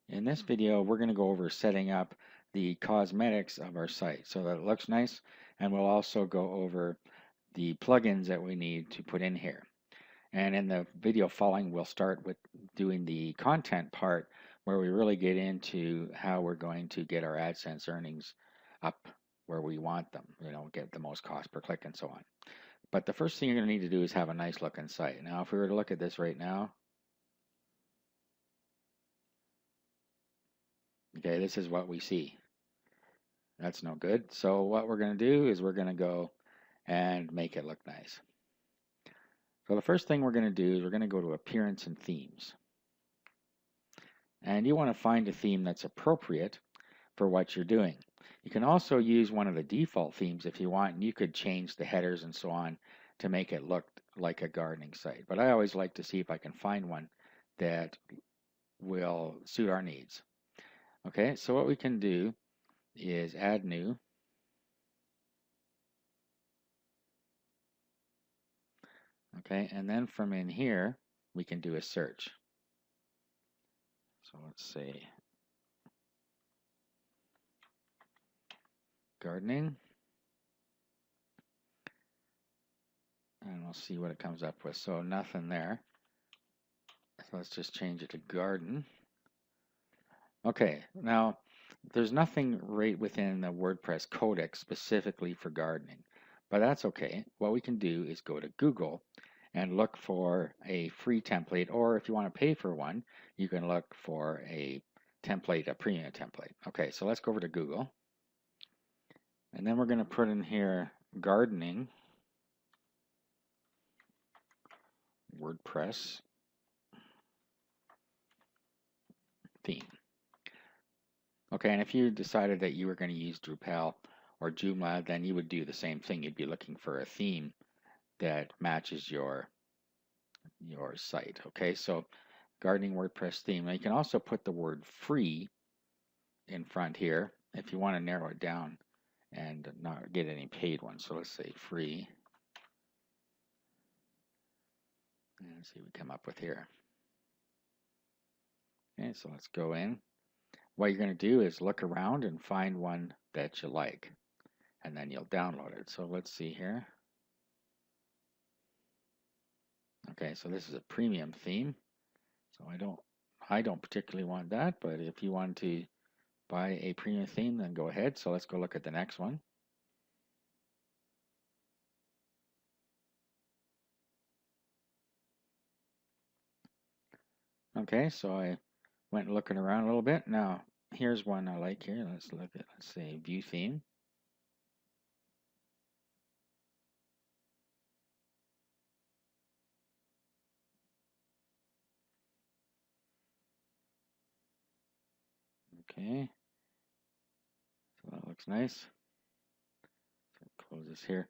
In this video, we're going to go over setting up the cosmetics of our site so that it looks nice, and we'll also go over the plugins that we need to put in here. And in the video following, we'll start with doing the content part where we really get into how we're going to get our AdSense earnings up where we want them, get the most cost per click and so on. But the first thing you're going to need to do is have a nice looking site. Now, if we were to look at this right now, okay, this is what we see. That's no good. So what we're going to do is we're going to go and make it look nice. So the first thing we're going to do is we're going to go to Appearance and Themes. And you want to find a theme that's appropriate for what you're doing. You can also use one of the default themes if you want, and you could change the headers and so on to make it look like a gardening site. But I always like to see if I can find one that will suit our needs. Okay, so what we can do is add new. Okay, and then from in here, we can do a search. So let's say gardening, and we'll see what it comes up with. So nothing there. So let's just change it to garden. Okay, now there's nothing right within the WordPress codex specifically for gardening, but that's okay. What we can do is go to Google and look for a free template, or if you want to pay for one, you can look for a template, a premium template. Okay, so let's go over to Google, and then we're going to put in here gardening WordPress theme. Okay, and if you decided that you were going to use Drupal or Joomla, then you would do the same thing. You'd be looking for a theme that matches your site. Okay, so gardening WordPress theme. Now you can also put the word free in front here if you want to narrow it down and not get any paid ones. So let's say free. And see what we come up with here. Okay, so let's go in. What you're going to do is look around and find one that you like, and then you'll download it. So let's see here. Okay, so this is a premium theme. So I don't particularly want that, but if you want to buy a premium theme, then go ahead. So let's go look at the next one. Okay, so I went looking around a little bit. Now, here's one I like here. Let's look at, let's say, view theme. Okay, so that looks nice. So close this here.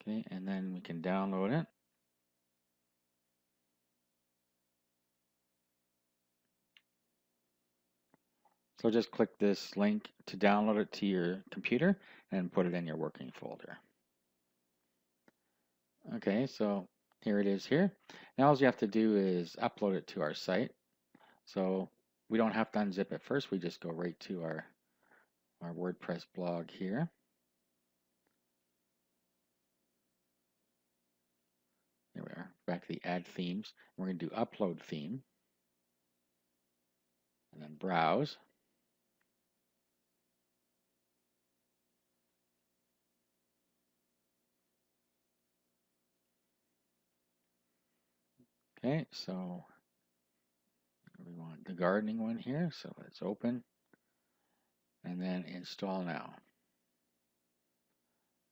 Okay, and then we can download it. So just click this link to download it to your computer and put it in your working folder. Okay, so here it is here. Now all you have to do is upload it to our site. So we don't have to unzip it first. We just go right to our WordPress blog here. There we are, back to the add themes. We're going to do upload theme and then browse. Okay, so we want the gardening one here, so let's open and then install now.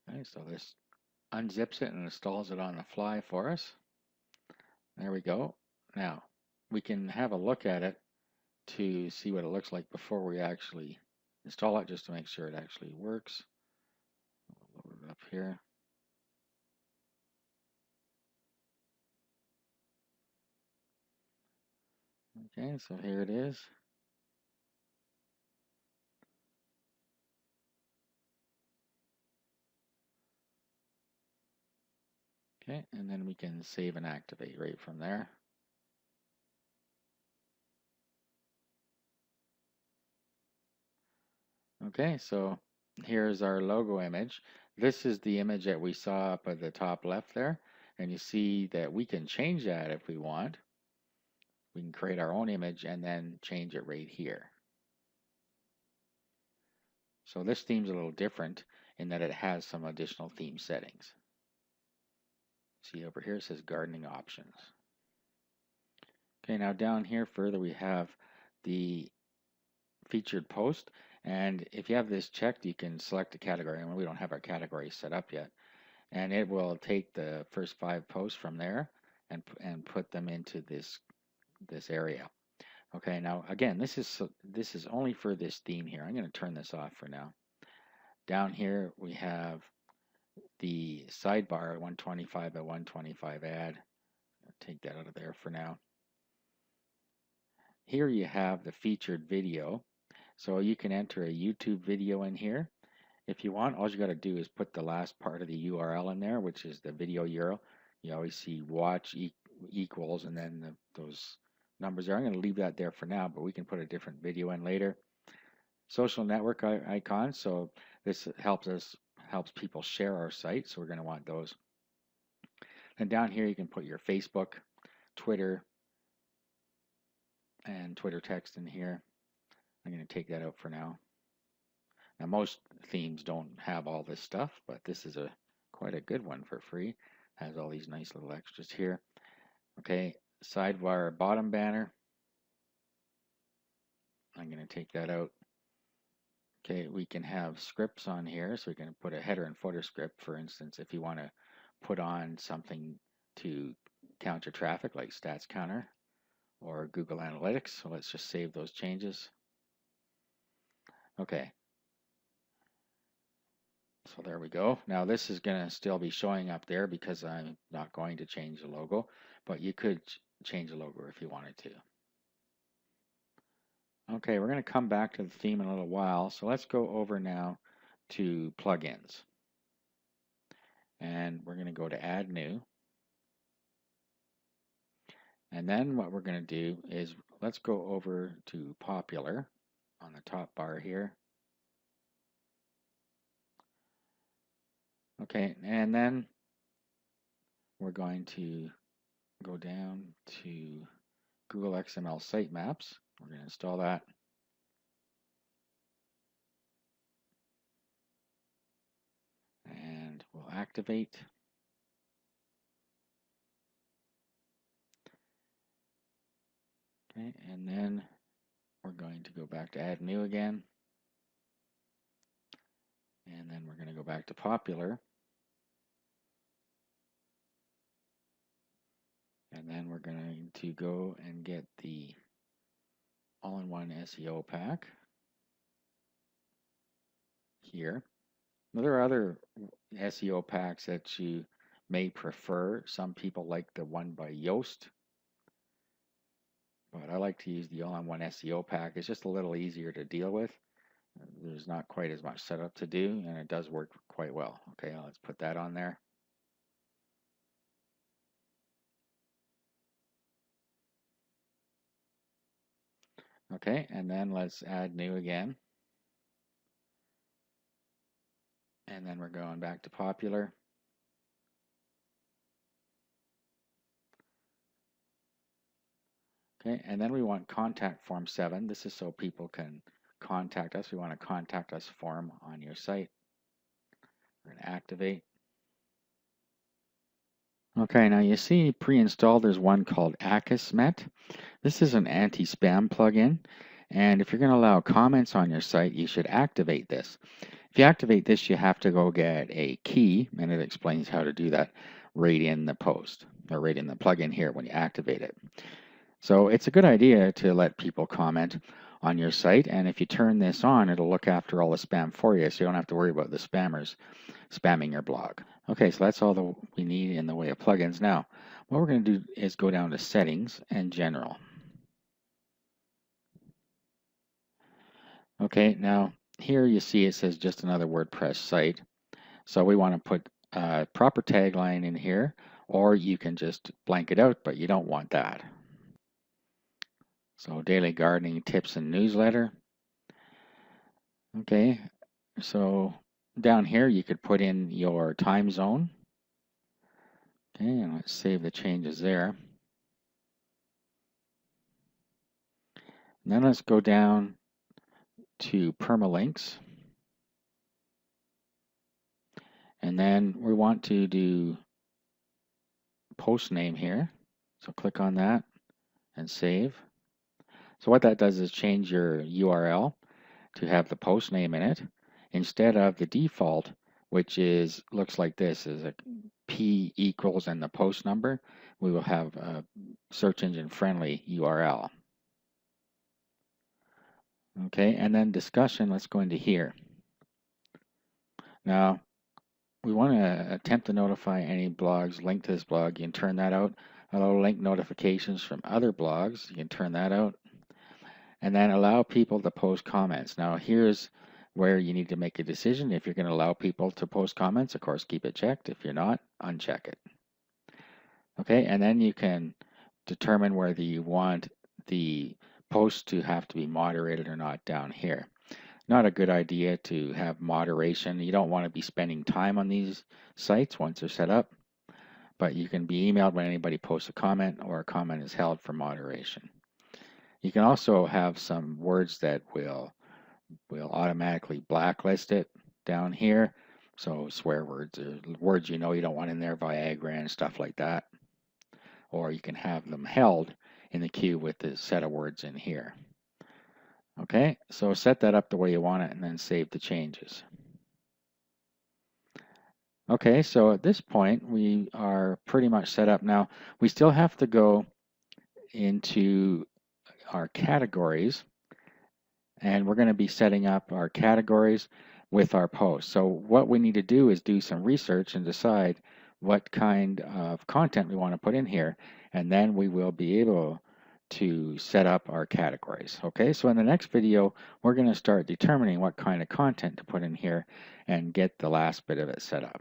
Okay, so this unzips it and installs it on the fly for us. There we go. Now we can have a look at it to see what it looks like before we actually install it, just to make sure it actually works. We'll load it up here. Okay, so here it is. Okay, and then we can save and activate right from there. Okay, so here's our logo image. This is the image that we saw up at the top left there, and you see that we can change that if we want. We can create our own image and then change it right here. So this theme's a little different in that it has some additional theme settings. See over here it says gardening options. Okay, now down here further we have the featured post, and if you have this checked you can select a category, and we don't have our category set up yet, and it will take the first 5 posts from there and put them into this area. Okay, now again this is only for this theme here. I'm going to turn this off for now. Down here we have the sidebar 125 by 125 ad. I'll take that out of there for now. Here you have the featured video. So you can enter a YouTube video in here. If you want, all you got to do is put the last part of the URL in there, which is the video URL. You always see watch equals and then those numbers there. I'm going to leave that there for now, but we can put a different video in later. Social network icons. So this helps people share our site. So we're going to want those. And down here you can put your Facebook, Twitter, and Twitter text in here. I'm going to take that out for now. Now most themes don't have all this stuff, but this is quite a good one for free. Has all these nice little extras here. Okay, sidebar bottom banner. I'm going to take that out. Okay, we can have scripts on here, so we can put a header and footer script, for instance, if you want to put on something to counter traffic like Stats Counter or Google Analytics. So let's just save those changes. Okay. So there we go. Now this is going to still be showing up there because I'm not going to change the logo, but you could change the logo if you wanted to. Okay, we're going to come back to the theme in a little while. So let's go over now to plugins. And we're going to go to Add New. And then what we're going to do is let's go over to Popular on the top bar here. Okay, and then we're going to go down to Google XML Sitemaps. We're going to install that. And we'll activate. Okay, and then we're going to go back to Add New again. And then we're going to go back to Popular. And then we're going to go and get the all-in-one SEO pack here. Now, there are other SEO packs that you may prefer. Some people like the one by Yoast, but I like to use the all-in-one SEO pack. It's just a little easier to deal with. There's not quite as much setup to do, and it does work quite well. Okay, let's put that on there. Okay, and then let's add new again. And then we're going back to Popular. Okay, and then we want contact form 7. This is so people can contact us. We want a contact us form on your site. We're going to activate. Okay, now you see pre-installed there's one called Akismet. This is an anti-spam plugin, and if you're going to allow comments on your site, you should activate this. If you activate this, you have to go get a key, and it explains how to do that right in the post, or right in the plugin here when you activate it. So it's a good idea to let people comment on your site, and if you turn this on, it'll look after all the spam for you, so you don't have to worry about the spammers spamming your blog. Okay, so that's all we need in the way of plugins. Now, what we're going to do is go down to Settings and General. Okay, now here you see it says just another WordPress site. So we want to put a proper tagline in here. or you can just blank it out, but you don't want that. So daily gardening tips and newsletter. Okay, so down here you could put in your time zone. Okay, and let's save the changes there. And then let's go down to permalinks. And then we want to do post name here. So click on that and save. So what that does is change your URL to have the post name in it instead of the default, which is looks like this, is a P equals and the post number. We will have a search engine friendly URL. Okay, and then discussion, let's go into here. Now, we want to attempt to notify any blogs linked to this blog. You can turn that out. Allow link notifications from other blogs. You can turn that out. And then allow people to post comments. Now, here's where you need to make a decision. If you're going to allow people to post comments, of course, keep it checked. If you're not, uncheck it. Okay, and then you can determine whether you want the post to have to be moderated or not down here. Not a good idea to have moderation. You don't want to be spending time on these sites once they're set up, but you can be emailed when anybody posts a comment or a comment is held for moderation. You can also have some words that will automatically blacklist it down here. So swear words or words you know you don't want in there, Viagra and stuff like that. Or you can have them held in the queue with the set of words in here. Okay, so set that up the way you want it and then save the changes. Okay, so at this point we are pretty much set up. Now we still have to go into our categories, and we're going to be setting up our categories with our posts. So what we need to do is do some research and decide what kind of content we want to put in here, and then we will be able to set up our categories. Okay, so in the next video, we're going to start determining what kind of content to put in here and get the last bit of it set up.